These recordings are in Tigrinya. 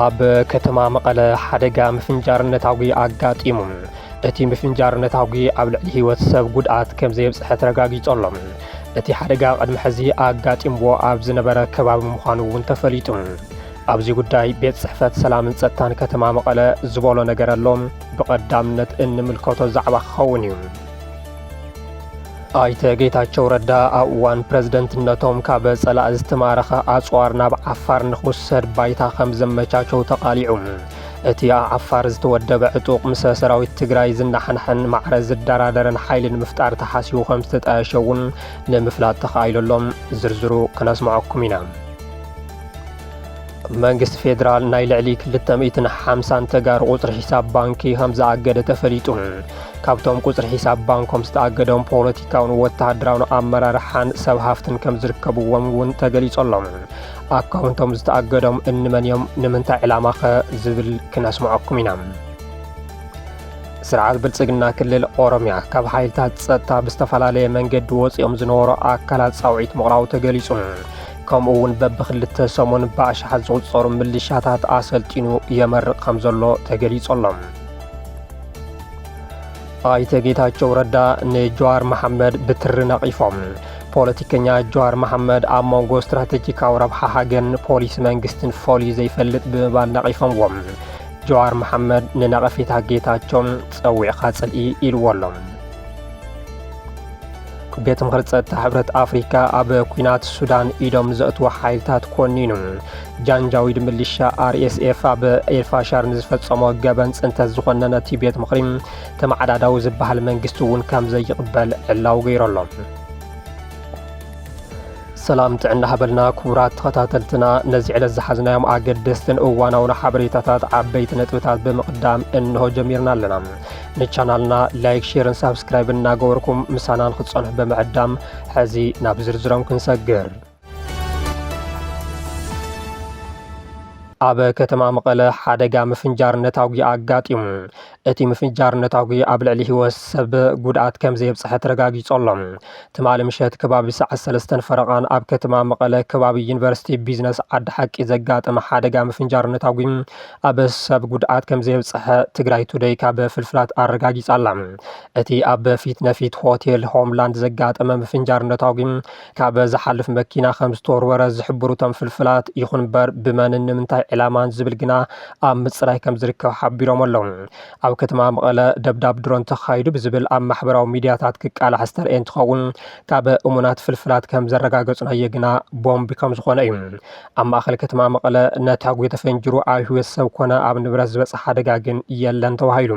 ኣብ ከተማ መቐለ ሓደጋ ምፍንጃርነታዊ ኣጋጢሙ እቲ ምፍንጃርነታዊ ኣብ ልዕሊ ህይወት ሰብ ጉድኣት ከም ዘየብጽሐ ተረጋጊጹሎ እቲ ሓደጋ ቅድሚ ሕዚ ኣጋጢምዎ ኣብ ዝነበረ ከባቢ ምዃኑ እውን ተፈሊጡ ኣብዚ ጉዳይ ቤት ጽሕፈት ሰላምን ጸጥታን ከተማ መቐለ ዝበሎ ነገር ኣሎ ብቐዳምነት እንምልከቶ ዛዕባ ክኸውን እዩ ኣይተ ጌታቸው ረዳ ኣብ እዋን ፕረዝደንትነቶም ካብ ጸላእ ዝተማረኸ ኣጽዋር ናብ ዓፋር ንኽውሰድ ባይታ ከም ዘመቻቸው ተቓሊዑ እቲ ዓፋር ዝተወደበ ዕጡቕ ምስ ሰራዊት ትግራይ ዝናሕንሕን ማዕረ ዝደራደረን ሓይልን ምፍጣር ተሓሲቡ ከም ዝተጣየሸውን ንምፍላጥ ተኻኢሎሎም ዝርዝሩ ክነስምዐኩም ኢና መንግስቲ ፌደራል ናይ ልዕሊ 250 ተጋሩ ቁጽሪ ሒሳብ ባንኪ ከም ዝኣገደ ተፈሊጡ ካብቶም ቁጽሪ ሒሳብ ባንኮም ዝተኣገዶም ፖለቲካውን ወተሃደራውን ኣመራርሓን ሰብ ሃፍትን ከም ዝርከብዎም እውን ተገሊጾሎም ኣካውንቶም ዝተኣገዶም እንመን እዮም ንምንታይ ዕላማ ኸ ዝብል ክነስምዐኩም ኢና ስርዓት ብልጽግና ክልል ኦሮሚያ ካብ ሓይልታት ጸጥታ ብዝተፈላለየ መንገዲ ወፂኦም ዝነበሩ ኣካላት ጻውዒት ምቕራቡ ተገሊጹ ከምኡውን በብኽልተ ሰሙን ብኣሽሓት ዝቝጸሩ ምልሻታት ኣሰልጢኑ የመርቕ ከም ዘሎ ተገሊጾሎም ኣይተ ጌታቸው ረዳ ንጀዋር መሐመድ ብትሪ ነቒፎም ፖለቲከኛ ጀዋር መሐመድ ኣብ መንጎ ስትራቴጂካዊ ረብሓ ሃገርን ፖሊስ መንግስትን ፈልዩ ዘይፈልጥ ብምባል ነቒፎምዎም ጀዋር መሐመድ ንነቐፌታ ጌታቸው ጸዊዕኻ ጽልኢ ኢልዎሎም ቤት ምክሪ ጸጥታ ሕብረት ኣፍሪካ ኣብ ኩናት ሱዳን ኢዶም ዘእትዎ ሓይልታት ኮኒኑ ጃንጃዊድ ምልሻ RSF ኣብ ኤልፋሻር ንዝፈጸሞ ገበን ጽንተት ዝኾነ ነቲ ቤት ምክሪ ተማዕዳዳዊ ዝበሃል መንግስቲ እውን ከም ዘይቕበል ዕላው ገይሮሎም ሰላም ጥዕና ሃበልና ክቡራት ተኸታተልትና ነዚ ዕለት ዝሓዝናዮም ኣገደስትን እዋናውን ሓበሬታታት ዓበይቲ ነጥብታት ብምቕዳም እንሆ ጀሚርና ኣለና ንቻናልና ላይክ ሼርን ሳብስክራይብ እናገበርኩም ምሳናን ክትጸንሑ ብምዕዳም ሕዚ ናብ ዝርዝሮም ክንሰግር ኣብ ከተማ መቐለ ሓደጋ ምፍንጃርነታዊ ኣጋጢሙ እቲ ምፍንጃርነታዊ ኣብ ልዕሊ ህይወት ሰብ ጉድኣት ከም ዘየብጽሐ ተረጋጊጹሎም ትማሊ ምሸት ከባቢ ሰዓት 3 ፈረቓን ኣብ ከተማ መቐለ ከባቢ ዩኒቨርሲቲ ቢዝነስ ዓዲ ሓቂ ዘጋጠመ ሓደጋ ምፍንጃርነታዊ ኣብ ሰብ ጉድኣት ከም ዘየብጽሐ ትግራይ ቱዴይ ካብ ፍልፍላት ኣረጋጊጻላ እቲ ኣብ ፊት ነፊት ሆቴል ሆምላንድ ዘጋጠመ ምፍንጃርነታዊ ካብ ዝሓልፍ መኪና ከም ዝተወርወረ ዝሕብሩ ቶም ፍልፍላት ይኹን በር ብመንን ንምንታይ ዕላማን ዝብል ግና ኣብ ምጽራይ ከም ዝርከብ ሓቢሮም ኣለዉ ኣብ ከተማ መቐለ ደብዳብ ድሮን ተኻይዱ ብዝብል ኣብ ማሕበራዊ ሚድያታት ክቃላሕ ዝተርአየ እንትኸውን ካብ እሙናት ፍልፍላት ከም ዘረጋገጹናዮ ግና ቦምቢ ከም ዝኾነ እዩ ኣብ ማእኸል ከተማ መቐለ ነታጉ ተፈንጅሩ ኣብ ህይወት ሰብ ኮነ ኣብ ንብረት ዝበጽሐ ሓደጋ ግን የለን ተባሂሉ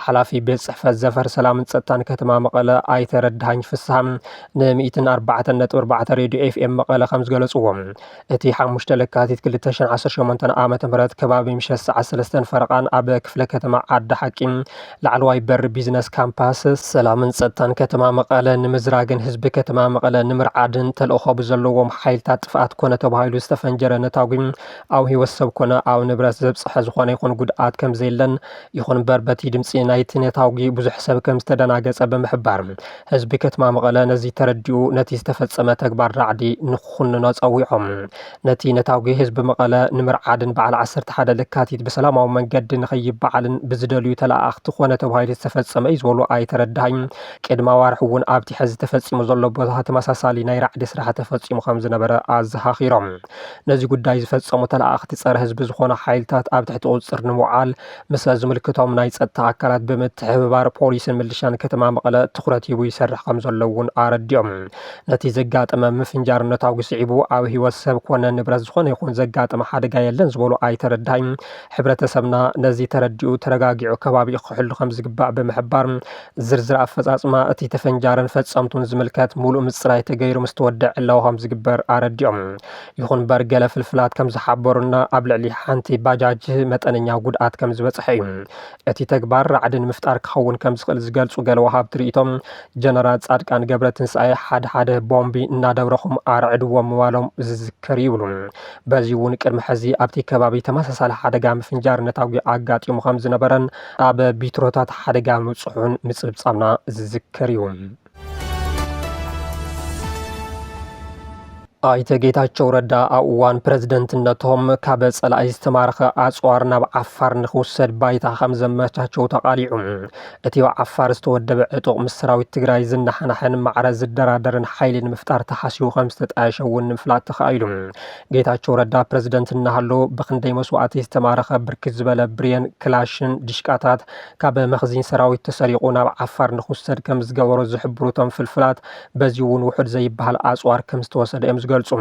ሓላፊ ቤት ጽሕፈት ዘፈር ሰላምን ጸጥታን ከተማ መቐለ ኣይተረዳሃኝ ፍስሓ ን104.4 ሬድዮ FM መቐለ ከም ዝገለጽዎም እቲ 5 ለካቲት 2018 ዓመተ ምህረት ከባቢ ምሸት ሰዓት 3 ፈረቓን ኣብ ክፍለ ከተማ ዓዲ ሓቂ ላዕለዋይ በሪ ቢዝነስ ካምፓስ ሰላምን ጸጥታን ከተማ መቐለ ንምዝራግን ህዝቢ ከተማ መቐለ ንምርዓድን ተልእኾ ብዘለዎም ሓይልታት ጥፍኣት ኮነ ተባሂሉ ዝተፈንጀረ ነታዊ ኣብ ህይወት ሰብ ኮነ ኣብ ንብረት ዘብጽሐ ዝኾነ ይኹን ጉድኣት ከም ዘየለን ይኹን በር በቲ ድምፂ ናይቲ ነታዊ ብዙሕ ሰብ ከም ዝተደናገጸ ብምሕባር ህዝቢ ከተማ መቐለ ነዚ ተረዲኡ ነቲ ዝተፈጸመ ተግባር ራዕዲ ንኽኹንኖ ጸዊዖም ነቲ ነታዊ ህዝቢ መቐለ ንምርዓድን በዓል 11 ለካቲት ብሰላማዊ መንገዲ ንኸይበዓልን ብዝደልዩ ተላኣኽቲ ኮነ ተባሂሉ ዝተፈጸመ እዩ ዝበሉ ኣይተረዳሃኝ ቅድማ ዋርሕ እውን ኣብቲ ሕዚ ተፈጺሙ ዘሎ ቦታ ተመሳሳሊ ናይ ራዕዲ ስራሕ ተፈጺሙ ከም ዝነበረ ኣዘኻኺሮም ነዚ ጉዳይ ዝፈጸሙ ተላኣኽቲ ጸረ ህዝቢ ዝኾኑ ሓይልታት ኣብ ትሕቲ ቁጽር ንምውዓል ምስ ዝምልክቶም ናይ ጸጥታ ኣካላት ብምትሕብባር ፖሊስን ምልሻን ከተማ መቐለ ትኹረት ሂቡ ይሰርሕ ከም ዘሎ እውን ኣረዲኦም ነቲ ዘጋጠመ ምፍንጃርነታዊ ስዒቡ ኣብ ህይወት ሰብ ኮነ ንብረት ዝኾነ ይኹን ዘጋጠመ ሓደጋ የለን ዝበሉ ኣይተረዳሃኝ ሕብረተሰብና ነዚ ተረዲኡ ተረጋጊዑ ከባቢ ክሕሉ ከም ዝግባእ ብምሕባር ዝርዝር ኣፈጻጽማ እቲ ተፈንጃርን ፈጸምቱን ዝምልከት ሙሉእ ምጽራይ ተገይሩ ምስ ተወድዕ ዕላው ከም ዝግበር ኣረዲኦም ይኹን በር ገለ ፍልፍላት ከም ዝሓበሩና ኣብ ልዕሊ ሓንቲ ባጃጅ መጠነኛ ጉድኣት ከም ዝበጽሐ እዩ እቲ ተግባር ራዕድን ምፍጣር ክኸውን ከም ዝኽእል ዝገልጹ ገለ ወሃብቲ ርእቶም ጀነራል ጻድቃን ገብረትንሳኤ ሓደ ቦምቢ እናደብረኹም ኣርዕድዎም ምባሎም ዝዝከር ይብሉ በዚ እውን ቅድሚ ሕዚ ኣብቲ ከባቢ ተመሳሳሊ ሓደጋ ምፍንጃርነታዊ ኣጋጢሙ ከም ዝነበረን ኣብ ቢትሮታት ሓደጋ ምጽሑን ምጽብጻብና ዝዝከር እዩ ኣይተ ጌታቸው ረዳ ኣብ እዋን ፕረዚደንትነቶም ካብ ጸላኢ ዝተማረኸ ኣጽዋር ናብ ዓፋር ንኽውሰድ ባይታ ከም ዘመቻቸው ተቓሊዑ እቲ ዓፋር ዝተወደበ ዕጡቕ ምስ ሰራዊት ትግራይ ዝናሓናሕን ማዕረ ዝደራደርን ሓይሊ ንምፍጣር ተሓሲቡ ከም ዝተጣየሸ እውን ንምፍላጥ ተኻኢሉ ጌታቸው ረዳ ፕረዚደንት እናሃሎ ብክንደይ መስዋዕቲ ዝተማረኸ ብርክት ዝበለ ብሬን ክላሽን ዲሽቃታት ካብ መኽዚን ሰራዊት ተሰሪቑ ናብ ዓፋር ንኽውሰድ ከም ዝገበሮ ዝሕብሩቶም ፍልፍላት በዚ እውን ውሑድ ዘይበሃል ኣጽዋር ከም ዝተወሰደ እዮም ገልጹ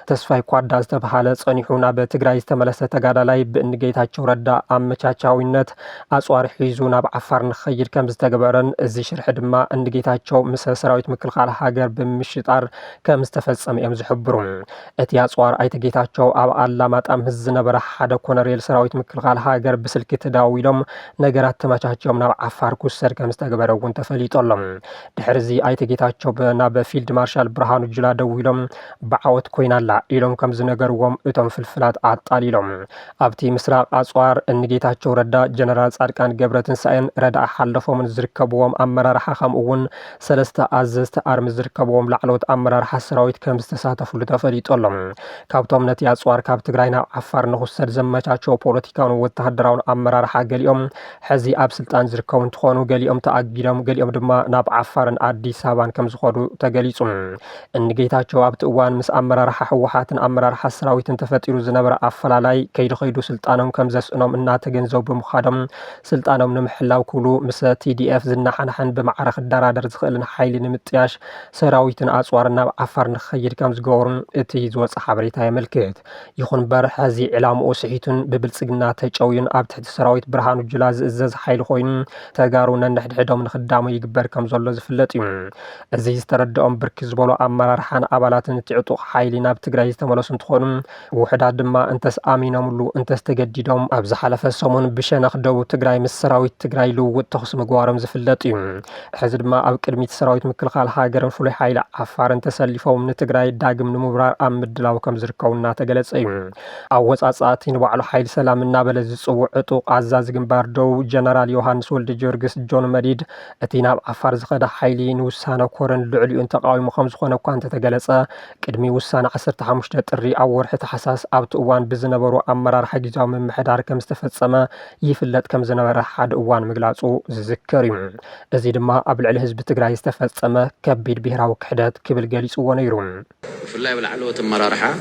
ተስፋይ ኳዳ ዝተባሃለ ጸኒሑ ናብ ትግራይ ዝተመለሰ ተጋዳላይ ብእኒ ጌታቸው ረዳ ኣመቻቻዊነት ኣጽዋር ሒዙ ናብ ዓፋር ንኸይድ ከም ዝተገበረን እዚ ሽርሒ ድማ እኒ ጌታቸው ምስ ሰራዊት ምክልኻል ሃገር ብምሽጣር ከም ዝተፈጸመ እዮም ዝሕብሩ እቲ ኣጽዋር ኣይተ ጌታቸው ኣብ ኣላማጣ ምስ ዝነበረ ሓደ ኮነሬል ሰራዊት ምክልኻል ሃገር ብስልኪ ተዳዊሎም ነገራት ተመቻችዮም ናብ ዓፋር ክውሰድ ከም ዝተገበረ እውን ተፈሊጦሎም ድሕሪዚ ኣይተ ጌታቸው ናብ ፊልድ ማርሻል ብርሃኑ ጁላ ደው ኢሎም بعوت كوينالا إلهم كم زنجروهم أتم في الفلات عطاليلهم أبتي مسراق أسوار النجيتاتشو ردا جنرال ساركان جبرتن ساين ردا حلفهم من زركبوهم أمرار حخم أون سلسة أزست أرم زركبوهم لعلوت أمرار حسراويت كم استساتف لتفريط اللهم كابتم نتي أسوار كاب تجرينا عفار نخسر زمتاتشو بوليتيكان وتهدرون أمرار حق اليوم حزي أب سلطان زركون تخونو قاليهم تأجيلهم قاليهم دما ناب عفارن أدي سابان كم زخورو تجليسهم النجيتاتشو أبت وان مس أمرار حوحاتن أمرار حسراويتن تفتيرو زنبر أفلالاي كيد خيدو سلطانهم كم زسنهم إنها تجنزو بمخادم سلطانهم نمحلاو كلو مس TDF زنحنحن بمعرخ الدرادر زخلن حيل نمتياش سراويتن أسوارنا عفار نخير كم زقورن تيزوز حبريتها ملكت يخون برح هذه إعلام أوسعيتن ببلسقنا تجاوين أب تحت سراويت برهان الجلاز إزاز حيل خوين تجارونا نحدهم من خدامه يكبر كم زلوا زفلتهم أزيز تردهم بركز بلو أمرار حن أبلاتن تعطو حيلي ناب تجري استملاسن تخونم وحدة دما أنتس آمينة ملو أنتس تجديدهم أبز حلف السمون بشنخ دو تجري من سراويت تجري لو وتخصم جوارم زفلتهم حزب ما أو كلمة سراويت مكل خال حاجرن فلي حيل عفار أنتس اللي فوق من تجري داعم نمبرار أم مدلاو كم زركونا تجلس أيم أوز أساتين وعلى حيل سلام النابل زسوع عطو عزاز جنبار دو جنرال يوهانس ولد جورجس جون مديد أتينا عفار زخد حيلي نوسانا كورن لعلي انتقاوي مخمس خونه كانت تجلس قدمي وسانا عصرت حمشت الري أو ورحة حساس أو تؤوان بزنبرو أمرار حجزاو من محدار كم استفدسما يفلت كم زنبر حد أوان مقلاصو زذكريم أزيد ما قبل على حزب تجري استفدسما كبير بهرا وكحدات كبل جالس ونيرون في الله والعلوة مرارحة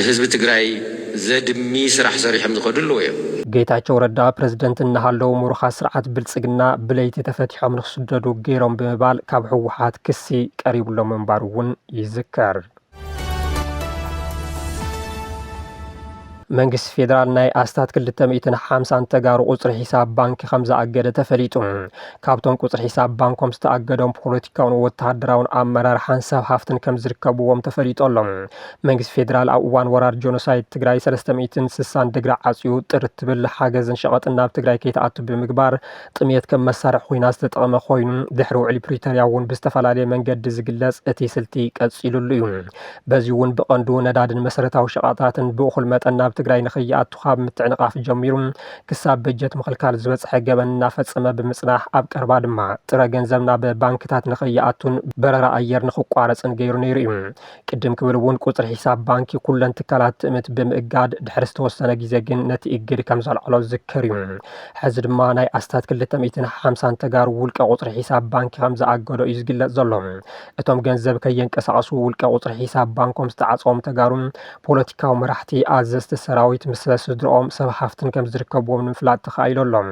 حزب تجري زاد ميس راح صريح من خدلو ጌታቸው ረዳ ፕሬዝዳንት እናሃለው ሙሩኻ ስርዓት ብልጽግና ብለይቲ ተፈቲሖም ንኽስደዱ ገይሮም ብምባል ካብ ሕወሓት ክሲ ቀሪቡሎም ምንባሩ እውን ይዝከር መንግስት ፌደራል ናይ ኣስታት 250 ተጋሩ ቁጽሪ ሒሳብ ባንኪ ከምዛ ኣገደ ተፈሊጡ ካብቶም ቁጽሪ ሒሳብ ባንኮም ዝተኣገዶም ፖለቲካውን ወተሃደራውን ኣመራር ሓንሳብ ሃፍትን ከም ዝርከብዎም ተፈሊጦሎም መንግስት ፌደራል ኣብ እዋን ወራር ጆኖሳይድ ትግራይ 360 ድግሪ ዓጽዩ ጥርት ትብል ሓገዝን ሸቐጥን ናብ ትግራይ ከይተኣቱ ብምግባር ጥሜት ከም መሳርሒ ኩናት ዝተጠቐመ ኮይኑ ድሕሪ ውዕሊ ፕሪቶርያ እውን ብዝተፈላለየ መንገዲ ዝግለጽ እቲ ስልቲ ቀጺሉሉ እዩ በዚ እውን ብቐንዱ ነዳድን መሰረታዊ ሸቐጣትን ብእኹል መጠን ናብ ትግራይ ንኽይኣቱ ካብ ምትዕንቃፍ ጀሚሩ ክሳብ በጀት ምኽልካል ዝበፅሐ ገበን እናፈጸመ ብምጽናሕ ኣብ ቀረባ ድማ ጥረ ገንዘብ ናብ ባንክታት ንኽይኣቱን በረራ ኣየር ንኽቋረፅን ገይሩ ነይሩ እዩ ቅድም ክብል እውን ቁፅሪ ሒሳብ ባንኪ ኩለን ትካላት ትእምት ብምእጋድ ድሕሪ ዝተወሰነ ግዜ ግን ነቲ እግድ ከም ዘልዕሎ ዝዝከር እዩ ሕዚ ድማ ናይ ኣስታት 250 ተጋሩ ውልቀ ቁፅሪ ሒሳብ ባንኪ ከም ዝኣገዶ እዩ ዝግለጽ ዘሎ እቶም ገንዘብ ከየንቀሳቐሱ ውልቀ ቁፅሪ ሒሳብ ባንኮም ዝተዓፀዎም ተጋሩ ፖለቲካዊ መራሕቲ ኣዘዝቲ ሰራዊት ምስ ስድሮኦም ሰብ ሃፍትን ከም ዝርከብዎም ንምፍላጥ ተኻኢሎሎም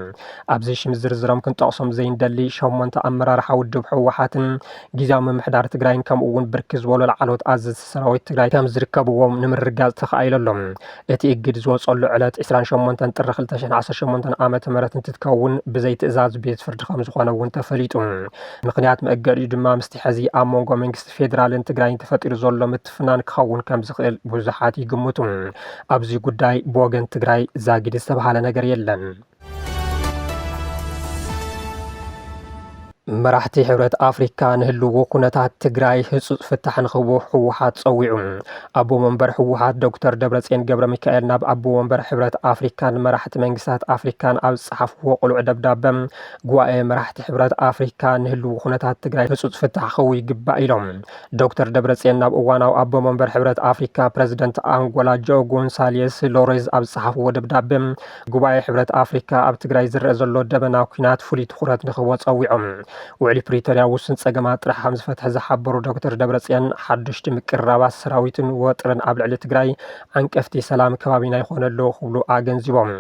ኣብዚ ሽም ዝርዝሮም ክንጠቕሶም ዘይንደሊ 8 ኣመራርሓ ውድብ ሕወሓትን ጊዜያዊ ምምሕዳር ትግራይን ከምኡ እውን ብርክት ዝበሉ ላዕለዎት ኣዘዝቲ ሰራዊት ትግራይ ከም ዝርከብዎም ንምርጋፅ ተኻኢሎሎም እቲ እግድ ዝወፀሉ ዕለት 28 ጥሪ 2018 ዓመተ ምህረት እንትትከውን ብዘይ ትእዛዝ ቤት ፍርዲ ከም ዝኾነ እውን ተፈሊጡ ምክንያት መእገዲኡ ድማ ምስቲ ሕዚ ኣብ መንጎ መንግስቲ ፌደራልን ትግራይን ተፈጢሩ ዘሎ ምትፍናን ክኸውን ከም ዝኽእል ብዙሓት ይግምቱ ኣብዚ ጉዳይ በወገን ትግራይ ዛጊድ ዝተባሃለ ነገር የለን መራሕቲ ሕብረት ኣፍሪካ ንህልዎ ኩነታት ትግራይ ህፁፅ ፍታሕ ንኽህቡ ህወሓት ፀዊዑ ኣቦ መንበር ህወሓት ዶክተር ደብረጽዮን ገብረ ሚካኤል ናብ ኣቦ መንበር ሕብረት ኣፍሪካን መራሕቲ መንግስታት ኣፍሪካን ኣብ ዝፀሓፍዎ ቁልዕ ደብዳበ ጉባኤ መራሕቲ ሕብረት ኣፍሪካ ንህልዎ ኩነታት ትግራይ ህፁፅ ፍታሕ ክህቡ ይግባእ ኢሎም ዶክተር ደብረጽዮን ናብ እዋናዊ ኣቦ መንበር ሕብረት ኣፍሪካ ፕረዚደንት ኣንጎላ ጆ ጎንሳልየስ ሎሬዝ ኣብ ዝፀሓፍዎ ደብዳበ ጉባኤ ሕብረት ኣፍሪካ ኣብ ትግራይ ዝረአ ዘሎ ደበና ኩናት ፍሉይ ትኩረት ንኽህቦ ፀዊዖም ውዕሊ ፕሪቶርያ ውስን ፀገማት ጥራሕ ከም ዝፈትሐ ዝሓበሩ ዶክተር ደብረጽዮን ሓድሽቲ ምቅርራባት ሰራዊትን ወጥርን ኣብ ልዕሊ ትግራይ ዓንቀፍቲ ሰላም ከባቢና ይኾነሎ ክብሉ ኣገንዚቦም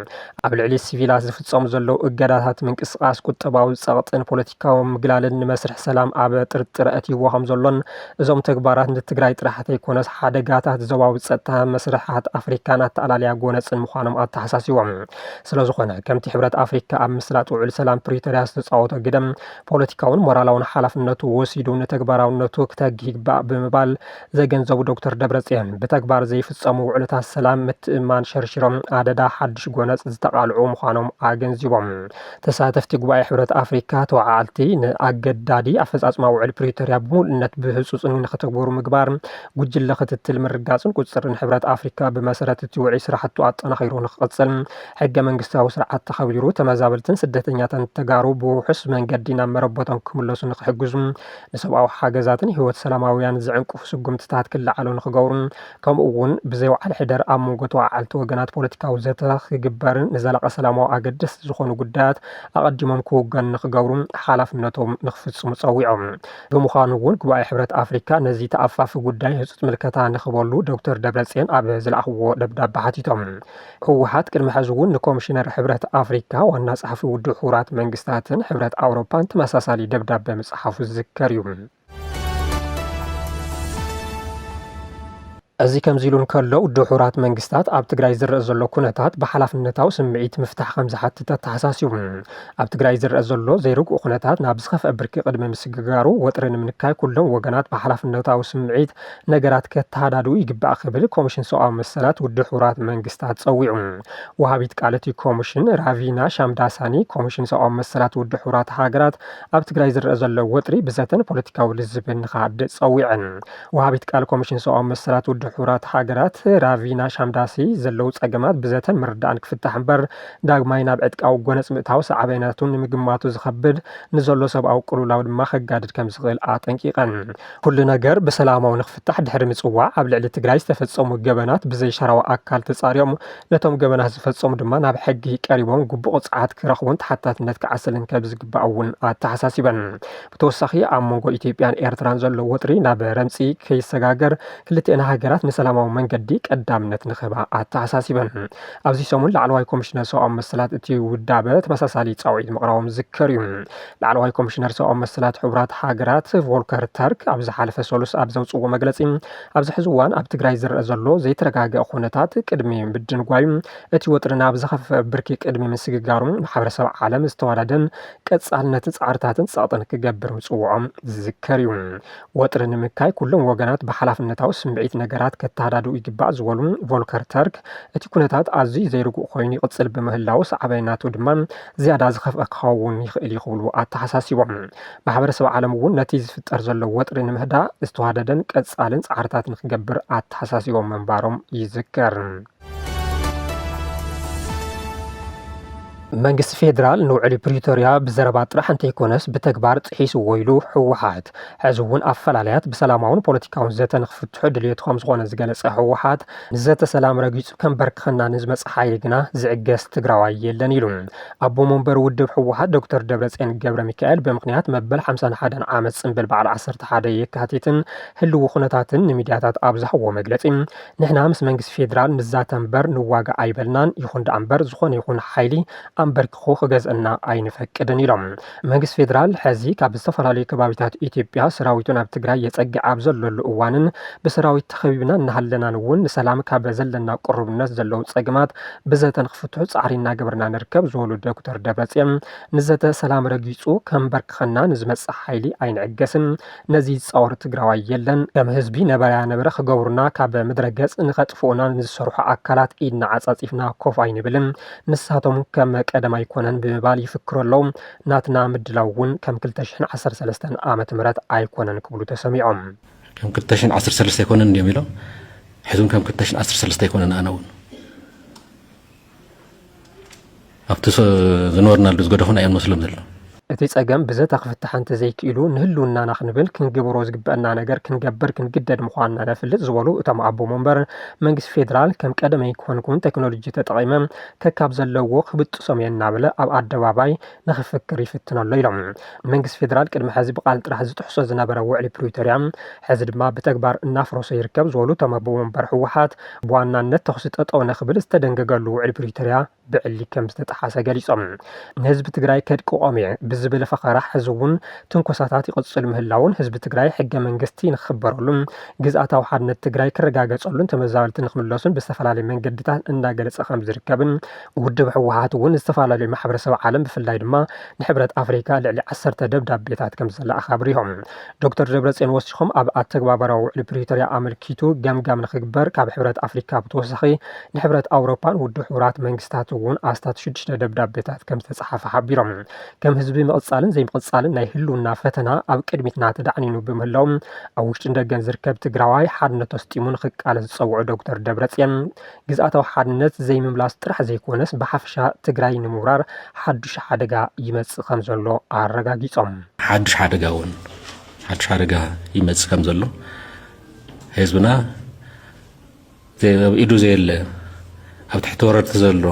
ኣብ ልዕሊ ሲቪላት ዝፍፀሙ ዘለው እገዳታት ምንቅስቃስ ቁጠባዊ ፀቕጥን ፖለቲካዊ ምግላልን ንመስርሕ ሰላም ኣብ ጥርጥር ኣትይዎ ከም ዘሎን እዞም ተግባራት ንትግራይ ጥራሕ ዘይኮነስ ሓደጋታት ዞባዊ ፀጥታ መስርሓት ኣፍሪካን ኣተኣላለያ ጎነፅን ምዃኖም ኣተሓሳሲቦም ስለዝኾነ ከምቲ ሕብረት ኣፍሪካ ኣብ ምስላጥ ውዕል ሰላም ፕሪቶርያ ዝተፃወቶ ግደም ፖለቲካውን ሞራላውን ሓላፍነቱ ወሲዱ ንተግባራውነቱ ክተግህ ይግባእ ብምባል ዘገንዘቡ ዶክተር ደብረጽዮን ብተግባር ዘይፍፀሙ ውዕልታት ሰላም ምትእምማን ሸርሽሮም ኣደዳ ሓድሽ ጎነፅ ዝተቃልዑ ምዃኖም ኣገንዚቦም ተሳተፍቲ ጉባኤ ሕብረት ኣፍሪካ ተወዓልቲ ንኣገዳዲ ኣፈፃፅማ ውዕል ፕሪቶርያ ብምሉእነት ብህፁፅን ንኽተግበሩ ምግባር ጉጅለ ክትትል ምርጋፅን ቁፅርን ሕብረት ኣፍሪካ ብመሰረት እቲ ውዕይ ስራሕቱ ኣጠናኺሩ ንክቕፅል ሕገ መንግስታዊ ስርዓት ተኸቢሩ ተመዛበልትን ስደተኛትን ተጋሩ ብውሑስ መንገዲ ናብ መረቦቶም ክምለሱ ንክሕግዙ ንሰብኣዊ ሓገዛትን ህይወት ሰላማውያን ዝዕንቅፉ ስጉምትታት ክለዓሉ ንክገብሩ ከምኡ እውን ብዘይወዓል ሕደር ኣብ መንጎ ተዋዓልቲ ወገናት ፖለቲካዊ ዘተ ክግበርን ንዘለቐ ሰላማዊ ኣገደስቲ ዝኾኑ ጉዳያት ኣቐዲሞም ክውገኑ ንክገብሩ ሓላፍነቶም ንክፍፅሙ ፀዊዖም ብምዃኑ እውን ጉባኤ ሕብረት ኣፍሪካ ነዚ ተኣፋፊ ጉዳይ ህፁፅ ምልከታ ንክበሉ ዶክተር ደብረጽዮን ኣብ ዝለኣኽዎ ደብዳቤ ሓቲቶም ህወሓት ቅድሚ ሕዚ እውን ንኮሚሽነር ሕብረት ኣፍሪካ ዋና ጸሓፊ ውድብ ሕቡራት መንግስታትን ሕብረት ኣውሮፓን ተመሳሳሊ ደብዳቤ መጽሓፉ ዝዝከር እዩ እዚ ከምዚ ኢሉ እንከሎ ድሑራት መንግስታት ኣብ ትግራይ ዝረአ ዘሎ ኩነታት ብሓላፍነታዊ ስምዒት ምፍታሕ ከም ዝሓትት ተሓሳሲቡ ኣብ ትግራይ ዝረአ ዘሎ ዘይርግኡ ኩነታት ናብ ዝኸፍአ ብርኪ ቅድሚ ምስግጋሩ ወጥሪ ንምንካይ ኩሎም ወገናት ብሓላፍነታዊ ስምዒት ነገራት ከተሃዳድኡ ይግባእ ክብል ኮሚሽን ሰብኣዊ መሰላት ውድብ ሕቡራት መንግስታት ፀዊዑ ወሃቢት ቃል እቲ ኮሚሽን ራቪና ሻምዳሳኒ ኮሚሽን ሰብኣዊ መሰላት ውድብ ሕቡራት ሃገራት ኣብ ትግራይ ዝረአ ዘሎ ወጥሪ ብዘተን ፖለቲካዊ ልዝብን ንኻድእ ፀዊዐን ወሃቢት ቃል ኮሚሽን ሰብኣዊ መሰላት ሕቡራት ሃገራት ራቪና ሻምዳሲ ዘለው ፀገማት ብዘተን ምርዳእን ክፍታሕ እምበር ዳግማይ ናብ ዕጥቃዊ ጎነፅ ምእታው ሰዓበይነቱን ንምግማቱ ዝኸብድ ንዘሎ ሰብኣዊ ቅልውላው ድማ ከጋድድ ከም ዝኽእል ኣጠንቂቐን ኩሉ ነገር ብሰላማዊ ንክፍታሕ ድሕሪ ምፅዋዕ ኣብ ልዕሊ ትግራይ ዝተፈፀሙ ገበናት ብዘይ ሸራዊ ኣካል ተፃሪዮም ነቶም ገበናት ዝፈፀሙ ድማ ናብ ሕጊ ቀሪቦም ግቡእ ቅፅዓት ክረኽቡን ተሓታትነት ክዓስልን ከም ዝግባእ እውን ኣተሓሳሲበን ብተወሳኺ ኣብ መንጎ ኢትዮጵያን ኤርትራን ዘሎ ወጥሪ ናብ ረምፂ ከይሰጋገር ክልቲአን ሃገራት ንሰላማዊ መንገዲ ቀዳምነት ንኽህባ ኣተሓሳሲበን ኣብዚ ሰሙን ላዕለዋይ ኮሚሽነር ሰብኣዊ መሰላት እቲ ውዳበ ተመሳሳሊ ፃውዒት ምቕራቦም ዝከር እዩ ላዕለዋይ ኮሚሽነር ሰብኣዊ መሰላት ሕቡራት ሃገራት ቮልከር ተርክ ኣብ ዝሓለፈ ሰሉስ ኣብ ዘውፅዎ መግለፂ ኣብዚ ሕዚ እዋን ኣብ ትግራይ ዝረአ ዘሎ ዘይተረጋገአ ኩነታት ቅድሚ ምድንጓዩ እቲ ወጥሪ ናብ ዝኸፍአ ብርኪ ቅድሚ ምስግጋሩ ማሕበረሰብ ዓለም ዝተዋዳደን ቀፃልነትን ፃዕርታትን ፀቕጥን ክገብር ምፅውዖም ዝዝከር እዩ ወጥሪ ንምካይ ኩሎም ወገናት ብሓላፍነታዊ ስምዒት ነገራት ከተሃዳድኡ ይግባእ ዝበሉ ቮልከር ተርክ እቲ ኩነታት ኣዝዩ ዘይርጉእ ኮይኑ ይቕፅል ብምህላው ሰዓበይናቱ ድማ ዝያዳ ዝኸፍአ ክኸውን ይኽእል ይኽብሉ ኣተሓሳሲቦም ማሕበረሰብ ዓለም እውን ነቲ ዝፍጠር ዘሎ ወጥሪ ንምህዳእ ዝተዋደደን ቀፃልን ፃዕርታት ንክገብር ኣተሓሳሲቦም መንባሮም ይዝከር መንግስቲ ፌደራል ንውዕሊ ፕሪቶርያ ብዘረባ ጥራሕ እንተይኮነስ ብተግባር ጥሒስዎ ኢሉ ህወሓት ሕዚ እውን ኣፈላልያት ብሰላማውን ፖለቲካውን ዘተ ንክፍትሑ ድልየቱ ከም ዝኾነ ዝገለጸ ህወሓት ንዘተ ሰላም ረጊፁ ከንበርክኸና ንዝመፅእ ሓይሊ ግና ዝዕገስ ትግራዋይ የለን ኢሉ ኣቦ መንበር ውድብ ህወሓት ዶክተር ደብረጽዮን ገብረ ሚካኤል ብምክንያት መበል 51 ዓመት ፅንብል በዓል 11 የካቲትን ህልው ኩነታትን ንሚድያታት ኣብ ዝሃቦ መግለፂ ንሕና ምስ መንግስቲ ፌደራል ንዛተ እምበር ንዋጋ ኣይበልናን ይኹን ዳ እምበር ዝኾነ ይኹን ሓይሊ ኣንበርክኹ ክገዝአና ኣይንፈቅድን ኢሎም መንግስቲ ፌደራል ሕዚ ካብ ዝተፈላለዩ ከባቢታት ኢትዮጵያ ሰራዊቱን ኣብ ትግራይ የፀግዕ ኣብ ዘለሉ እዋንን ብሰራዊት ተኸቢብና እናሃለናን እውን ንሰላም ካብ ዘለና ቅርብነት ዘለው ፀገማት ብዘተን ክፍትሑ ፃዕሪ እናገበርና ንርከብ ዝበሉ ዶክተር ደብረጽዮን ንዘተ ሰላም ረጊፁ ከንበርክኸና ንዝመፅእ ሓይሊ ኣይንዕገስን ነዚ ዝፃወር ትግራዋይ የለን ከም ህዝቢ ነበርያ ነበረ ክገብሩና ካብ ምድረ ገፅ ንኸጥፍኡና ንዝሰርሑ ኣካላት ኢድና ዓፃፂፍና ኮፍ ኣይንብልን ንሳቶም ከም ቀደም ኣይኮነን ብምባል ይፍክሩ ኣለዉ ናትና ምድላው እውን ከም 2013 ዓመተ ምህረት ኣይኮነን ክብሉ ተሰሚዖም ከም 2013 ኣይኮነን እንዲም ኢሎም ሕዙም ከም 2013 ኣይኮነን ኣነ እውን ኣብቲ ዝነበርናሉ ዝገደኹን ኣየን መስሎም ዘሎ እቲ ጸገም ብዘታ ክፍትሕ እንተ ዘይክኢሉ ንህልውናና ክንብል ክንግብሮ ዝግበአና ነገር ክንገብር ክንግደድ ምዃንና ነፍልጥ ዝበሉ እቶም ኣቦ መንበር መንግስቲ ፌደራል ከም ቀደመ ይኮንኩን ቴክኖሎጂ ተጠቒመ ከካብ ዘለዎ ክብጥሶም የናብለ ኣብ ኣደባባይ ንኽፍክር ይፍትነሎ ኢሎም መንግስቲ ፌደራል ቅድሚ ሕዚ ብቓል ጥራሕ ዝጥሕሶ ዝነበረ ውዕሊ ፕሪቶርያ ሕዚ ድማ ብተግባር እናፍረሶ ይርከብ ዝበሉ እቶም ኣቦ መንበር ህወሓት ብዋናነት ተኽሲ ጠጠው ነኽብል ዝተደንገገሉ ውዕሊ ፕሪቶርያ ብዕሊ ከም ዝተጠሓሰ ገሊፆም ንህዝቢ ትግራይ ከድቅቖም እየ ብዝብል ፈኸራ ሕዚ እውን ትንኮሳታት ይቕፅል ምህላውን ህዝቢ ትግራይ ሕገ መንግስቲ ንክኽበረሉን ግዝኣታዊ ሓድነት ትግራይ ክረጋገፀሉን ተመዛበልቲ ንክምለሱን ብዝተፈላለዩ መንገድታት እንዳገለፀ ከም ዝርከብን ውድብ ህወሓት እውን ዝተፈላለዩ ማሕበረሰብ ዓለም ብፍላይ ድማ ንሕብረት ኣፍሪካ ልዕሊ 10 ደብዳቤታት ከም ዘለኣኸ ኣብሪሆም ዶክተር ደብረፅዮን ወሲኾም ኣብ ኣተግባበራዊ ውዕሊ ፕሪቶርያ ኣመልኪቱ ገምጋም ንክግበር ካብ ሕብረት ኣፍሪካ ብተወሳኺ ንሕብረት ኣውሮፓን ውድብ ሕቡራት መንግስታት እውን ኣስታት 6 ደብዳቤታት ከም ዝተጻሓፈ ሓቢሮም ከም ህዝቢ ምቕጻልን ዘይምቕጻልን ናይ ህልውና ፈተና ኣብ ቅድሚትና ተዳዕኒኑ ብምህላው ኣብ ውሽጢ እንደገን ዝርከብ ትግራዋይ ሓድነት ኣስጢሙ ንኽቃለስ ዝፀውዑ ዶክተር ደብረፅዮን ግዝኣታዊ ሓድነት ዘይምምላስ ጥራሕ ዘይኮነስ ብሓፈሻ ትግራይ ንምውራር ሓዱሽ ሓደጋ ይመጽእ ከም ዘሎ ኣረጋጊጾም ሓዱሽ ሓደጋ ይመጽእ ከም ዘሎ ህዝብና ኢዱ ዘየለ ኣብ ትሕቲ ወረርቲ ዘሎ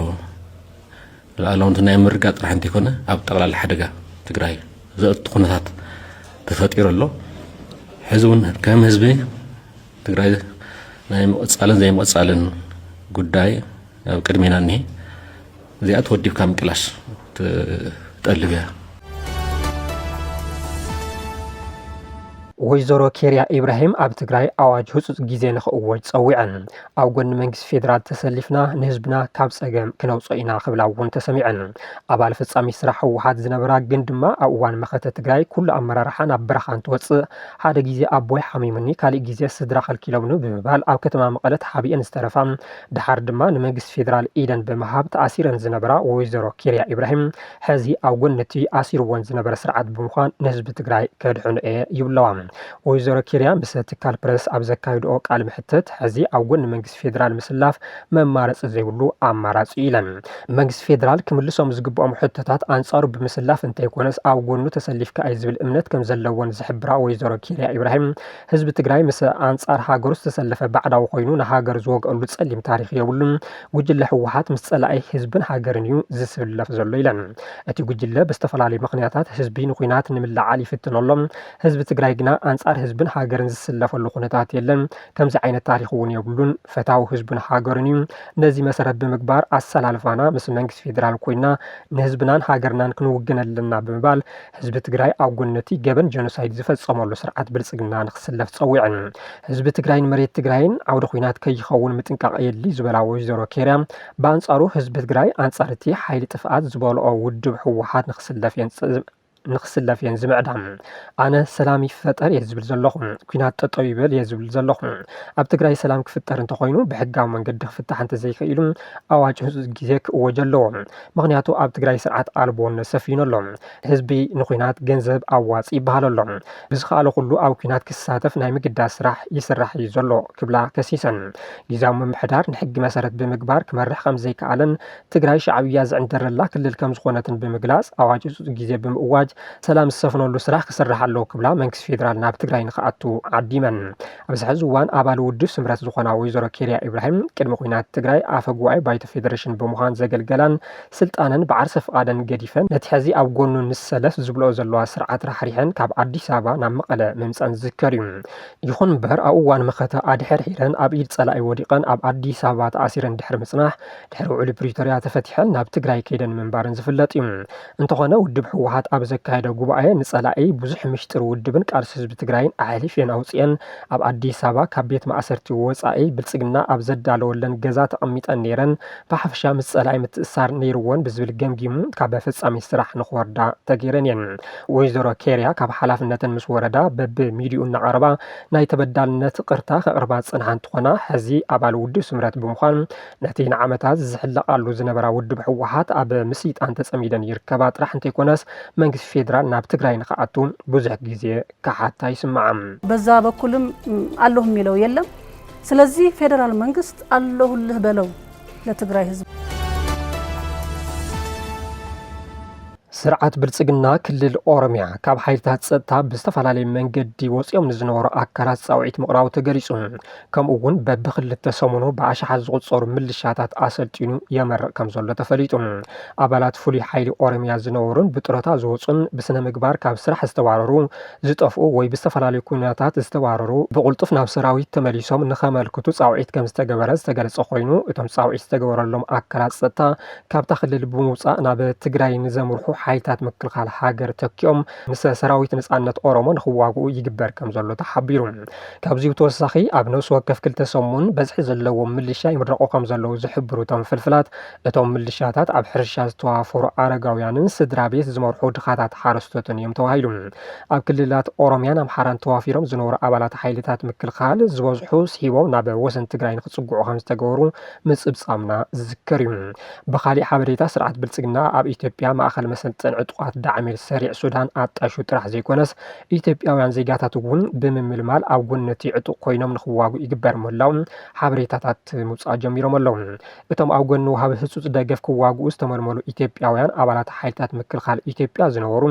لألون تناي مرقع طرح انت يكون أب تغلى الحدقة تقرأي زاد تخونات تفطير الله حزون كم حزبي تقرأي نايم أتسألن زي ما أتسألن قداي أو كرمينا نهي زي أتودي بكام كلاش تقلبها ወይዘሮ ኬርያ ኢብራሂም ኣብ ትግራይ ኣዋጅ ህጹጽ ግዜ ንኽእወጅ ጸዊዐን ኣብ ጎኒ መንግስቲ ፌደራል ተሰሊፍና ንህዝብና ካብ ጸገም ክነውጾ ኢና ክብላ እውን ተሰሚዐን ኣባል ፍጻሚ ስራሕ ህወሓት ዝነበራ ግን ድማ ኣብ እዋን መኸተ ትግራይ ኩሉ ኣመራርሓ ናብ በረኻ እንትወፅእ ሓደ ግዜ ኣቦይ ሓሚሙኒ ካሊእ ግዜ ስድራ ከልኪሎምኒ ብምባል ኣብ ከተማ መቐለ ተሓቢአን ዝተረፋ ድሓር ድማ ንመንግስቲ ፌደራል ኢደን ብምሃብ ተኣሲረን ዝነበራ ወይዘሮ ኬርያ ኢብራሂም ሕዚ ኣብ ጎኒ እቲ ኣሲርዎን ዝነበረ ስርዓት ብምዃን ንህዝቢ ትግራይ ከድሕኑ እየ ይብለዋ ወይዘሮ ኬርያ ምስ ትካል ፕረስ ኣብ ዘካይድኦ ቃል ምሕተት ሕዚ ኣብ ጎኒ መንግስቲ ፌደራል ምስላፍ መማረፂ ዘይብሉ ኣማራፂ ኢለን መንግስቲ ፌደራል ክምልሶም ዝግብኦም ሕቶታት ኣንጻሩ ብምስላፍ እንተይኮነስ ኣብ ጎኑ ተሰሊፍካ እዩ ዝብል እምነት ከም ዘለዎን ዝሕብራ ወይዘሮ ኬርያ ኢብራሂም ህዝቢ ትግራይ ምስ ኣንጻር ሃገሩ ዝተሰለፈ ባዕዳዊ ኮይኑ ንሃገር ዝወግአሉ ጸሊም ታሪክ የብሉን ጉጅለ ህወሓት ምስ ጸላኢ ህዝብን ሃገርን እዩ ዝስለፍ ዘሎ ኢለን እቲ ጉጅለ ብዝተፈላለዩ ምኽንያታት ህዝቢ ንኹናት ንምልዓል ይፍትነሎም ህዝቢ ትግራይ ግና አንጻር ህዝብን ሃገርን ዝስለፈሉ ኩነታት የለን ከምዚ ዓይነት ታሪክ እውን የብሉን ፈታው ህዝብን ሃገርን እዩ ነዚ መሰረት ብምግባር ኣሰላልፋና ምስ መንግስቲ ፌደራል ኮይና ንህዝብናን ሃገርናን ክንውግነለና ብምባል ህዝቢ ትግራይ ኣብ ጎነቲ ገበን ጀኖሳይድ ዝፈጸመሉ ስርዓት ብልጽግና ንክስለፍ ጸዊዐን ህዝቢ ትግራይን መሬት ትግራይን ዓውደ ኩናት ከይኸውን ምጥንቃቕ የድሊ ዝበላ ወይዘሮ ኬርያ በአንጻሩ ህዝቢ ትግራይ አንጻር እቲ ሓይሊ ጥፍኣት ዝበልኦ ውድብ ህወሓት ንክስለፍ የን ዝምዕዳም ኣነ ሰላም ይፈጠር የዝብል ዘለኹም ኩናት ጠጠው ይበል የዝብል ዘለኹም ኣብ ትግራይ ሰላም ክፍጠር እንተኮይኑ ብሕጋዊ መንገዲ ክፍታሕ እንተ ዘይክኢሉ ኣዋጅ ህጹጽ ግዜ ክእወጅ ኣለዎ ምክንያቱ ኣብ ትግራይ ስርዓት ኣልቦነት ሰፊኑ ኣሎ ህዝቢ ንኩናት ገንዘብ ኣዋፂ ይበሃል ኣሎ ብዝኸኣለ ኩሉ ኣብ ኩናት ክሳተፍ ናይ ምግዳስ ስራሕ ይስራሕ እዩ ዘሎ ክብላ ከሲሰን ግዜያዊ ምምሕዳር ንሕጊ መሰረት ብምግባር ክመርሕ ከም ዘይከኣለን ትግራይ ሻዕብያ ዝዕንደረላ ክልል ከም ዝኾነትን ብምግላጽ ኣዋጅ ህጹጽ ግዜ ብምእዋጅ ሰላም ዝሰፍነሉ ስራሕ ክስራሕ ኣለዎ ክብላ መንግስቲ ፌደራል ናብ ትግራይ ንኽኣቱ ዓዲመን ኣብዚ ሕዚ እዋን ኣባል ውድብ ስምረት ዝኾና ወይዘሮ ኬርያ ኢብራሂም ቅድሚ ኩናት ትግራይ ኣፈ ጉባኤ ባይቶ ፌደሬሽን ብምዃን ዘገልገላን ስልጣነን ብዓርሰ ፍቓደን ገዲፈን ነቲ ሕዚ ኣብ ጎኑ ንሰለፍ ዝብልኦ ዘለዋ ስርዓት ራሕሪሐን ካብ ኣዲስ ኣበባ ናብ መቐለ ምምፀን ዝዝከር እዩ ይኹን እምበር ኣብ እዋን መኸተ ኣድሕር ሒረን ኣብ ኢድ ጸላኢ ወዲቐን ኣብ ኣዲስ ኣበባ ተኣሲረን ድሕሪ ምጽናሕ ድሕሪ ውዕሊ ፕሪቶርያ ተፈቲሐን ናብ ትግራይ ከይደን ምንባርን ዝፍለጥ እዩ እንተኾነ ውድብ ህወሓት ኣብ ዝተካየደ ጉባኤ ንጸላኢ ብዙሕ ምሽጥር ውድብን ቃልሲ ህዝቢ ትግራይን ኣሕሊፍን ኣውፅአን ኣብ ኣዲስ አበባ ካብ ቤት ማእሰርቲ ወጻኢ ብልጽግና ኣብ ዘዳለወለን ገዛ ተቐሚጠን ነይረን ብሓፈሻ ምስ ጸላኢ ምትእሳር ነይርዎን ብዝብል ገምጊሙ ካብ ፈጻሚ ስራሕ ንኽወርዳ ተገይረን እየን። ወይዘሮ ኬርያ ካብ ሓላፍነተን ምስ ወረዳ በብሚድኡ እናቐረባ ናይ ተበዳልነት ቅርታ ከቕርባ ጽንሓ እንትኾና ሕዚ ኣባል ውድብ ስምረት ብምዃን ነቲ ንዓመታት ዝሕለቃሉ ዝነበራ ውድብ ሕወሓት ኣብ ምስይጣን ተጸሚደን ይርከባ ጥራሕ እንተይኮነስ መንግስቲ ፌደራል ናብ ትግራይ ንኽኣቱ ብዙሕ ግዜ ካሓታ ይስማዓም። በዛ በኩልም አለሁ የሚለው የለም። ስለዚህ ፌደራል መንግስት አለሁልህ በለው ለትግራይ ህዝብ። ስርዓት ብልጽግና ክልል ኦሮሚያ ካብ ሓይልታት ጸጥታ ብዝተፈላለየ መንገዲ ወፂኦም ንዝነበሩ ኣካላት ጻውዒት ምቕራቡ ተገሊጹ። ከምኡ እውን በብክልተ ሰሙኑ ብኣሽሓት ዝቑጸሩ ምልሻታት ኣሰልጢኑ የመርቕ ከም ዘሎ ተፈሊጡ። ኣባላት ፍሉይ ሓይሊ ኦሮሚያ ዝነበሩን ብጥሮታ ዝወፁን ብስነ ምግባር ካብ ስራሕ ዝተባረሩ ዝጠፍኡ ወይ ብዝተፈላለዩ ኩነታት ዝተባረሩ ብቁልጡፍ ናብ ሰራዊት ተመሊሶም ንኸመልክቱ ጻውዒት ከም ዝተገበረ ዝተገለጸ ኮይኑ እቶም ጻውዒት ዝተገበረሎም ኣካላት ጸጥታ ካብታ ክልል ብምውፃእ ናብ ትግራይ ንዘምርሑ ሓይልታት ምክልኻል ሃገር ተኪኦም ምስ ሰራዊት ነጻነት ኦሮሞ ንኽዋግኡ ይግበር ከም ዘሎ ተሓቢሩ። ካብዚ ብተወሳኺ ኣብ ነፍሲ ወከፍ ክልተ ሰሙን በዝሒ ዘለዎም ምልሻ ይምረቑ ከም ዘለዉ ዝሕብሩ እቶም ፍልፍላት እቶም ምልሻታት ኣብ ሕርሻ ዝተዋፈሩ ኣረጋውያንን ስድራ ቤት ዝመርሑ ድኻታት ሓረስቶትን እዮም ተባሂሉ። ኣብ ክልላት ኦሮሚያን ኣምሓራን ተዋፊሮም ዝነበሩ ኣባላት ሓይልታት ምክልኻል ዝበዝሑ ስሒቦም ናብ ወሰን ትግራይ ንኽጽጉዑ ከም ዝተገበሩ ምጽብጻምና ዝዝከር እዩ። ብኻሊእ ሓበሬታ ስርዓት ብልጽግና ኣብ ኢትዮጵያ ማእኸል መሰልጠን ዕጡቃት ዳዕሜል ሰሪዕ ሱዳን ኣጣሹ ጥራሕ ዘይኮነስ ኢትዮጵያውያን ዜጋታት እውን ብምምልማል ኣብ ጎነቲ ዕጡቅ ኮይኖም ንኽዋጉ ይግበር ምህላው ሓበሬታታት ምውፃእ ጀሚሮም ኣለዉ። እቶም ኣብ ጎኒ ወሃቢ ህፁፅ ደገፍ ክዋግኡ ዝተመልመሉ ኢትዮጵያውያን ኣባላት ሓይልታት ምክልኻል ኢትዮጵያ ዝነበሩ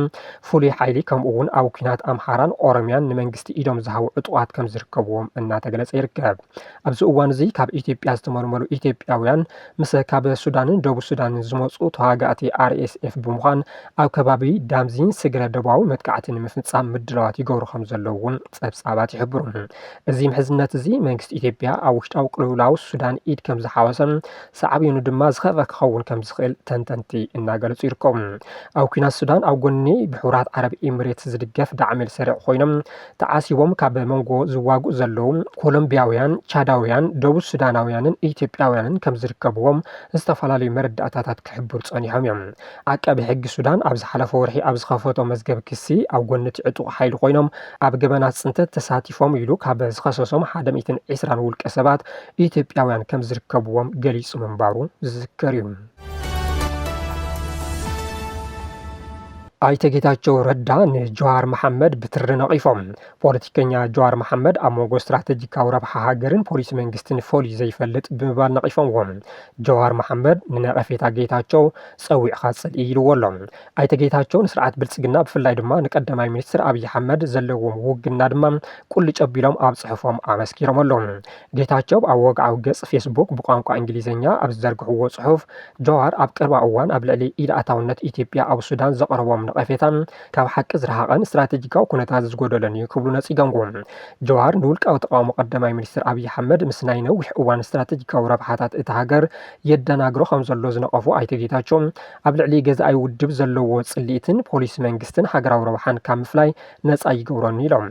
ፍሉይ ሓይሊ ከምኡ እውን ኣብ ኩናት ኣምሓራን ኦሮሚያን ንመንግስቲ ኢዶም ዝሃቡ ዕጡቃት ከም ዝርከብዎም እናተገለጸ ይርከብ። ኣብዚ እዋን እዚ ካብ ኢትዮጵያ ዝተመልመሉ ኢትዮጵያውያን ምስ ካብ ሱዳንን ደቡብ ሱዳንን ዝመፁ ተዋጋእቲ RSF ብምዃን ኣብ ከባቢ ዳምዚን ስግረ ደቡባዊ መጥቃዕቲ ንምፍጻም ምድላዋት ይገብሩ ከም ዘለዉ እውን ጸብጻባት ይሕብሩ። እዚ ምሕዝነት እዚ መንግስቲ ኢትዮጵያ ኣብ ውሽጣዊ ቅልውላው ሱዳን ኢድ ከም ዝሓወሰን ሳዕቤኑ ድማ ዝኸበ ክኸውን ከም ዝኽእል ተንተንቲ እናገለጹ ይርከቡ። ኣብ ኩናት ሱዳን ኣብ ጎኒ ብሕቡራት ዓረብ ኤሚሬትስ ዝድገፍ ዳዕሜል ሰሪዕ ኮይኖም ተዓሲቦም ካብ መንጎ ዝዋግኡ ዘለዉ ኮሎምቢያውያን፣ ቻዳውያን፣ ደቡብ ሱዳናውያንን ኢትዮጵያውያንን ከም ዝርከብዎም ዝተፈላለዩ መረዳእታታት ክሕብሩ ጸኒሖም እዮም። ዓቃቢ ሕጊ ሱዳን ኣብ ዝሓለፈ ወርሒ ኣብ ዝኸፈቶ መዝገብ ክሲ ኣብ ጎኒ እቲ ዕጡቕ ሓይሊ ኮይኖም ኣብ ገበናት ጽንተት ተሳቲፎም ኢሉ ካብ ዝኸሰሶም 120 ውልቀ ሰባት ኢትዮጵያውያን ከም ዝርከብዎም ገሊጹ ምንባሩ ዝዝከር እዩ። ኣይተ ጌታቸው ረዳ ንጀዋር መሐመድ ብትሪ ነቒፎም። ፖለቲከኛ ጀዋር መሐመድ ኣብ ሞንጎ ስትራቴጂካዊ ረብሓ ሃገርን ፖሊስ መንግስትን ፈልዩ ዘይፈልጥ ብምባል ነቒፎምዎም። ጀዋር መሐመድ ንነቐፌታ ጌታቸው ፀዊዕኻ ጽልኢ ኢልዎ ኣሎ። ኣይተ ጌታቸው ንስርዓት ብልጽግና ብፍላይ ድማ ንቀዳማይ ሚኒስትር ኣብይ ኣሕመድ ዘለዎም ውግና ድማ ቁልጭ ኣቢሎም ኣብ ጽሑፎም ኣመስኪሮም ኣለዉ። ጌታቸው ኣብ ወግዓዊ ገጽ ፌስቡክ ብቋንቋ እንግሊዝኛ ኣብ ዝዘርግሕዎ ጽሑፍ ጀዋር ኣብ ቀረባ እዋን ኣብ ልዕሊ ኢድ ኣታውነት ኢትዮጵያ ኣብ ሱዳን ዘቕረቦም ነቐፌታን ካብ ሓቂ ዝረሓቐን ስትራቴጂካዊ ኩነታት ዝጎደለን እዩ ክብሉ ነፂገምዎም። ጀዋር ንውልቃዊ ተቃውሞ ቀዳማይ ሚኒስትር ኣብይ ኣሕመድ ምስ ናይ ነዊሕ እዋን ስትራቴጂካዊ ረብሓታት እቲ ሃገር የደናግሮ ከም ዘሎ ዝነቐፉ ኣይተ ጌታቸው ኣብ ልዕሊ ገዛኣይ ውድብ ዘለዎ ጽልኢትን ፖሊስ መንግስትን ሃገራዊ ረብሓን ካብ ምፍላይ ነፃ ይገብሮን ኢሎም።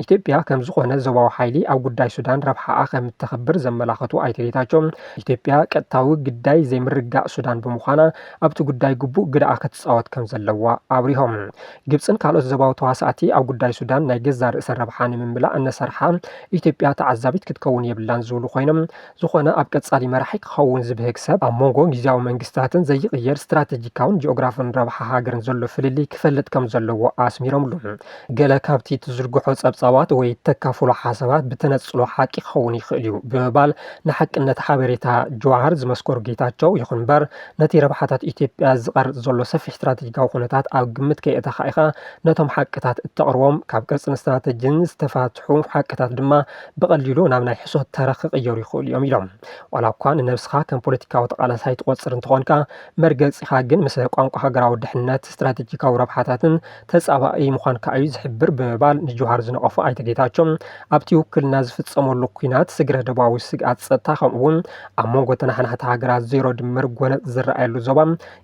ኢትዮጵያ ከም ዝኾነ ዞባዊ ሓይሊ ኣብ ጉዳይ ሱዳን ረብሓኣ ከም እተኽብር ዘመላኸቱ ኣይተ ጌታቸው ኢትዮጵያ ቀጥታዊ ግዳይ ዘይምርጋእ ሱዳን ብምዃና ኣብቲ ጉዳይ ግቡእ ግድኣ ክትፃወት ከም ዘለዋ ኣብሪሆም። ግብፅን ካልኦት ዞባዊ ተዋሳእቲ ኣብ ጉዳይ ሱዳን ናይ ገዛ ርእሰ ረብሓ ንምምላእ እነሰርሓ ኢትዮጵያ ተዓዛቢት ክትከውን የብላን ዝብሉ ኮይኖም ዝኾነ ኣብ ቀጻሊ መራሒ ክኸውን ዝብህግ ሰብ ኣብ ሞንጎ ግዝያዊ መንግስታትን ዘይቕየር ስትራቴጂካውን ጂኦግራፍን ረብሓ ሃገርን ዘሎ ፍልሊ ክፈልጥ ከም ዘለዎ ኣስሚሮምሉ። ገለ ካብቲ ትዝርግሖ ጸብጻባት ወይ ተካፍሎ ሓሳባት ብተነጽሎ ሓቂ ክኸውን ይኽእል እዩ ብምባል ንሓቅነት ሓበሬታ ጀዋር ዝመስከሩ ጌታቸው ይኹን እምበር ነቲ ረብሓታት ኢትዮጵያ ዝቐርጽ ዘሎ ሰፊሕ ስትራቴጂካዊ ኩነታት ኣብ ግምት ከየእተኻ ኢኻ ነቶም ሓቅታት እተቕርቦም ካብ ቅርጽን ስትራቴጂን ዝተፋትሑ ሓቅታት ድማ ብቐሊሉ ናብ ናይ ሕሶት ተረኽ ክቕየሩ ይኽእሉ እዮም ኢሎም። ዋላ እኳ ንነብስኻ ከም ፖለቲካዊ ተቓላሳይ ትቖጽር እንትኾንካ መርገፂኻ ግን ምስ ቋንቋ ሃገራዊ ድሕነት ስትራቴጂካዊ ረብሓታትን ተጻባኢ ምዃንካ እዩ ዝሕብር ብምባል ንጀዋር ዝነቐፉ ኣይተ ጌታቸው ኣብቲ ውክልና ዝፍጸመሉ ኩናት ስግረ ደቡባዊ ስግኣት ጸጥታ ከምኡውን ኣብ ሞንጎ ተናሕናሕቲ ሃገራት ዜሮ ድምር ጎነፅ ዝረኣየሉ ዞባ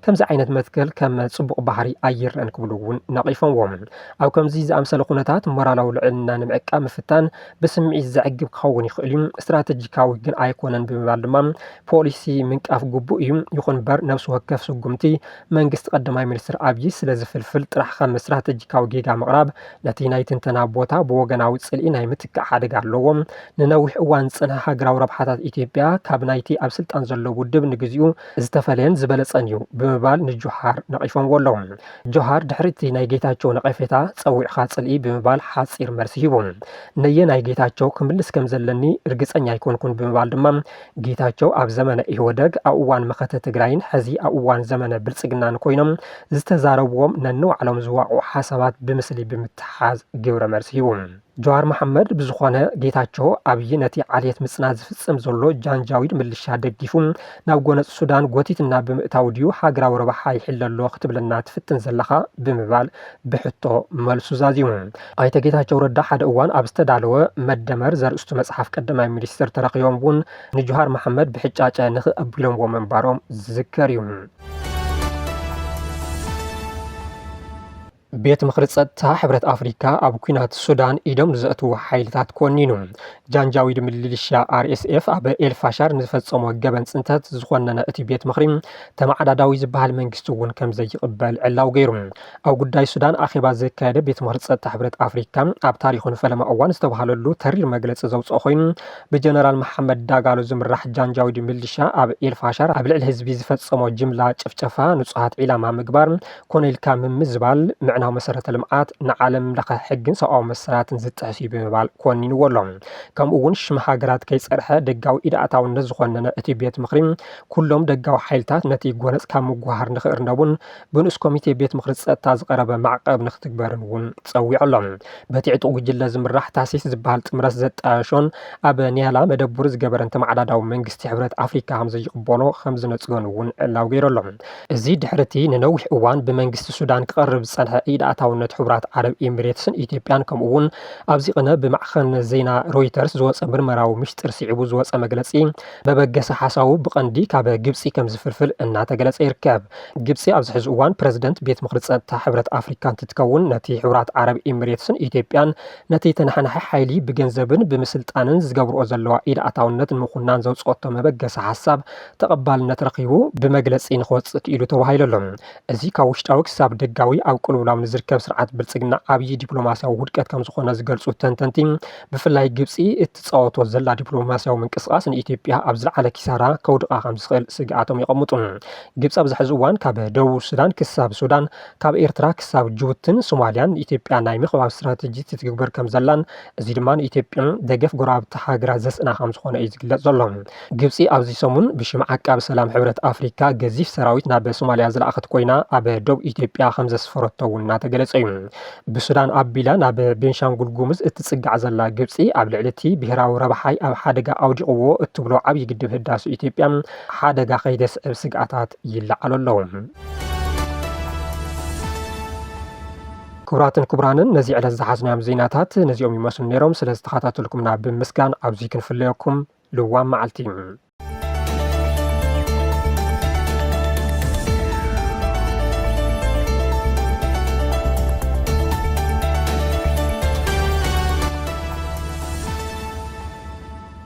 ከምዚ ዓይነት መትከል ከም ጽቡቕ ባህሪ ኣይረ ኣይግረአን ክብሉ እውን ነቒፎምዎም ኣብ ከምዚ ዝኣምሰለ ኩነታት ሞራላዊ ልዕልና ንምዕቃብ ምፍታን ብስምዒት ዘዕግብ ክኸውን ይኽእል እዩ ስትራቴጂካዊ ግን ኣይኮነን ብምባል ድማ ፖሊሲ ምንቃፍ ግቡእ እዩ ይኹን በር ነብሲ ወከፍ ስጉምቲ መንግስቲ ቀዳማይ ሚኒስትር ኣብይ ስለ ዝፍልፍል ጥራሕ ከም ስትራቴጂካዊ ጌጋ ምቕራብ ነቲ ናይ ትንተና ቦታ ብወገናዊ ጽልኢ ናይ ምትካእ ሓደጋ ኣለዎም ንነዊሕ እዋን ጽንሐ ሃገራዊ ረብሓታት ኢትዮጵያ ካብ ናይቲ ኣብ ስልጣን ዘሎ ውድብ ንግዚኡ ዝተፈለየን ዝበለጸን እዩ ብምባል ንጆሃር ነቒፎም ኣለዎም ጆሃር ድሕሪቲ ናይ ጌታቸው ነቐፌታ ፀዊዕኻ ጽልኢ ብምባል ሓፂር መልሲ ሂቦም ነየ ናይ ጌታቸው ክምልስ ከም ዘለኒ እርግጸኛ ኣይኮንኩን ብምባል ድማ ጌታቸው ኣብ ዘመነ ኢህወደግ ኣብ እዋን መኸተ ትግራይን ሕዚ ኣብ እዋን ዘመነ ብልጽግናን ኮይኖም ዝተዛረብዎም ነንባዕሎም ዝዋቅዑ ሓሳባት ብምስሊ ብምትሓዝ ግብረ መልሲ ሂቦም ጀዋር መሐመድ ብዝኾነ ጌታቸው ኣብይ ነቲ ዓልየት ምጽናት ዝፍጽም ዘሎ ጃንጃዊድ ምልሻ ደጊፉ ናብ ጎነፅ ሱዳን ጎቲትና ብምእታው ድዩ ሃገራዊ ረብሓ ይሕለሎ ክትብለና ትፍትን ዘለኻ ብምባል ብሕቶ መልሱ ዛዚሙ ኣይተ ጌታቸው ረዳ ሓደ እዋን ኣብ ዝተዳለወ መደመር ዘርእስቱ መጽሓፍ ቀዳማይ ሚኒስትር ተረኺቦም እውን ንጀዋር መሐመድ ብሕጫጨ ንኽኣቢሎምዎ መንባሮም ዝዝከር እዩ ቤት ምክሪ ጸጥታ ሕብረት ኣፍሪካ ኣብ ኩናት ሱዳን ኢዶም ንዘእትዉ ሓይልታት ኮኒኑ ጃንጃዊድ ምልልሻ RSF ኣብ ኤልፋሻር ንዝፈጸሞ ገበን ጽንተት ዝኾነነ እቲ ቤት ምክሪ ተማዓዳዳዊ ዝበሃል መንግስቲ እውን ከም ዘይቕበል ዕላው ገይሩ ኣብ ጉዳይ ሱዳን ኣኼባ ዘካየደ ቤት ምክሪ ጸጥታ ሕብረት ኣፍሪካ ኣብ ታሪኹን ፈለማ እዋን ዝተባሃለሉ ተሪር መግለፂ ዘውፅኦ ኮይኑ ብጀነራል መሐመድ ዳጋሎ ዝምራሕ ጃንጃዊድ ምልልሻ ኣብ ኤልፋሻር ኣብ ልዕሊ ህዝቢ ዝፈጸሞ ጅምላ ጭፍጨፋ ንጹሃት ዒላማ ምግባር ኮነኢልካ ምምዝባል ምዕናዊ መሰረተ ልምዓት ንዓለም ለኸ ሕግን ሰብኣዊ መሰላትን ዝጥሕሲ ብምባል ኮኒንዎ ኣሎ ከምኡ እውን ሽም ሃገራት ከይፀርሐ ደጋዊ ኢዳእታውነት ዝኾነነ እቲ ቤት ምክሪ ኩሎም ደጋዊ ሓይልታት ነቲ ጎነፅ ካብ ምጉሃር ንኽእርነቡን ብንኡስ ኮሚቴ ቤት ምክሪ ጸጥታ ዝቐረበ ማዕቀብ ንኽትግበርን እውን ፀዊዑ ኣሎ በቲ ዕጡቕ ጉጅለ ዝምራሕ ታሲስ ዝበሃል ጥምረት ዘጣየሾን ኣብ ኒያላ መደብሩ ዝገበረን ተማዓዳዳዊ መንግስቲ ሕብረት ኣፍሪካ ከም ዘይቕበሎ ከም ዝነፅጎን እውን ዕላው ገይሩ ኣሎ እዚ ድሕርቲ ንነዊሕ እዋን ብመንግስቲ ሱዳን ክቐርብ ዝጸንሐ ኢዳእታውነት ሕብራት ዓረብ ኤሚሬትስን ኢትዮጵያን ከምኡ እውን ኣብዚ ቅነ ብማዕኸን ዜና ሮይተርስ ዝወፀ ምርመራዊ ምስጢር ስዒቡ ዝወፀ መግለፂ በበገሰ ሓሳቡ ብቐንዲ ካብ ግብፂ ከም ዝፍልፍል እናተገለጸ ይርከብ ግብፂ ኣብዚ ሕዚ እዋን ፕረዚደንት ቤት ምክሪ ጸጥታ ሕብረት ኣፍሪካ እንትትከውን ነቲ ሕብራት ዓረብ ኤሚሬትስን ኢትዮጵያን ነቲ ተናሓናሒ ሓይሊ ብገንዘብን ብምስልጣንን ዝገብርኦ ዘለዋ ኢዳእታውነት ንምኹናን ዘውፅኦቶ መበገሰ ሓሳብ ተቐባልነት ረኺቡ ብመግለፂ ንኽወፅእ ክኢሉ ተባሂሉ ኣሎ እዚ ካብ ውሽጣዊ ክሳብ ደጋዊ ኣብ ቅልውላው ንዝርከብ ስርዓት ብልጽግና ኣብይ ዲፕሎማሲያዊ ውድቀት ከም ዝኾነ ዝገልጹ ተንተንቲ ብፍላይ ግብፂ እትፃወቶ ዘላ ዲፕሎማሲያዊ ምንቅስቃስ ንኢትዮጵያ ኣብ ዝለዓለ ኪሳራ ከውድቃ ከም ዝኽእል ስግኣቶም ይቐምጡ ግብፂ ኣብዚ ሕዚ እዋን ካብ ደቡብ ሱዳን ክሳብ ሱዳን ካብ ኤርትራ ክሳብ ጅቡትን ሶማልያን ኢትዮጵያ ናይ ምኽባብ ስትራቴጂ ትግበር ከም ዘላን እዚ ድማ ንኢትዮጵያ ደገፍ ጎራብቲ ሃገራት ዘስእና ከም ዝኾነ እዩ ዝግለጽ ዘሎ ግብፂ ኣብዚ ሰሙን ብሽም ዓቃቢ ሰላም ሕብረት ኣፍሪካ ገዚፍ ሰራዊት ናብ ሶማልያ ዝለኣኸት ኮይና ኣብ ደቡብ ኢትዮጵያ ከም ዘስፈረቶ እውን እናተገለጸ እዩ ብሱዳን ኣቢላ ናብ ቤንሻንጉል ጉሙዝ እትጽጋዕ ዘላ ግብፂ ኣብ ልዕሊ እቲ ብሄራዊ ረብሓይ ኣብ ሓደጋ ኣውዲቕዎ እትብሎ ዓብዪ ግድብ ህዳሴ ኢትዮጵያ ሓደጋ ከይደስዕብ ስግኣታት ይለዓሉ ኣለዉ ክቡራትን ክቡራንን ነዚ ዕለት ዝሓዝናዮም ዜናታት ነዚኦም ይመስሉ ነይሮም ስለ ዝተኸታተልኩምና ብምስጋን ኣብዚ ክንፍለየኩም ልዋም መዓልቲ